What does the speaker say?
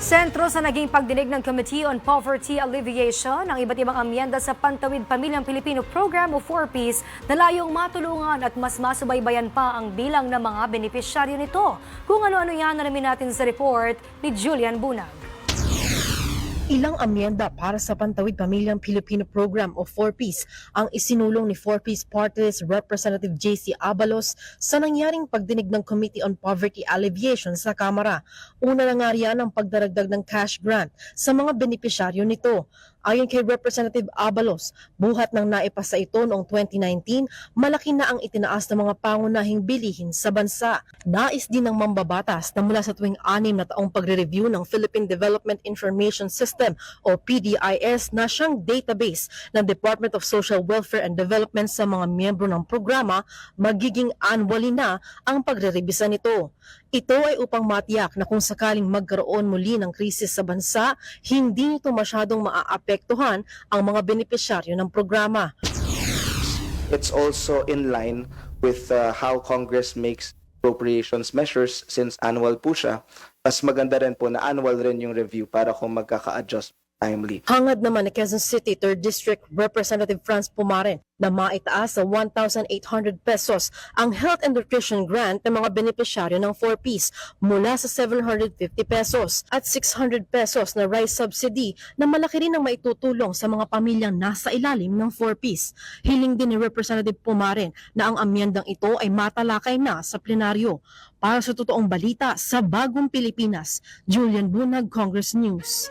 Sentro sa naging pagdinig ng Committee on Poverty Alleviation ang iba't ibang amyenda sa Pantawid Pamilyang Pilipino Program o 4Ps na layong matulungan at mas masubaybayan pa ang bilang ng mga benepisyaryo nito. Kung ano-ano yan, alamin natin sa report ni Julian Bunag. Ilang amyenda para sa Pantawid Pamilyang Pilipino Program o 4Ps ang isinulong ni 4Ps Party List Representative JC Abalos sa nangyaring pagdinig ng Committee on Poverty Alleviation sa Kamara. Una na nga riyan ang pagdaragdag ng cash grant sa mga benepisyaryo nito. Ayon kay Representative Abalos, buhat ng naipasa ito noong 2019, malaki na ang itinaas ng mga pangunahing bilihin sa bansa. Nais din ng mambabatas na mula sa tuwing 6 na taong pagre-review ng Philippine Development Information System o PDIS na siyang database ng Department of Social Welfare and Development sa mga miyembro ng programa, magiging annually na ang pagre-revisa nito. Ito ay upang matiyak na kung sakaling magkaroon muli ng krisis sa bansa, hindi ito masyadong maaapektuhan ang mga benepisyaryo ng programa. It's also in line with how Congress makes appropriations measures since annual po siya. Mas maganda rin po na annual rin yung review para kung magkaka-adjust timely. Hangad naman ni Quezon City 3rd District Representative Franz Pumaren na maitaas sa 1,800 pesos ang health and nutrition grant ng mga benepisyaryo ng 4Ps mula sa 750 pesos at 600 pesos na rice subsidy na malaki rin ang maitutulong sa mga pamilyang nasa ilalim ng 4Ps. Hiling din ni Representative Pumaren na ang amyendang ito ay matalakay na sa plenaryo. Para sa totoong balita sa Bagong Pilipinas, Julian Bunag, Congress News.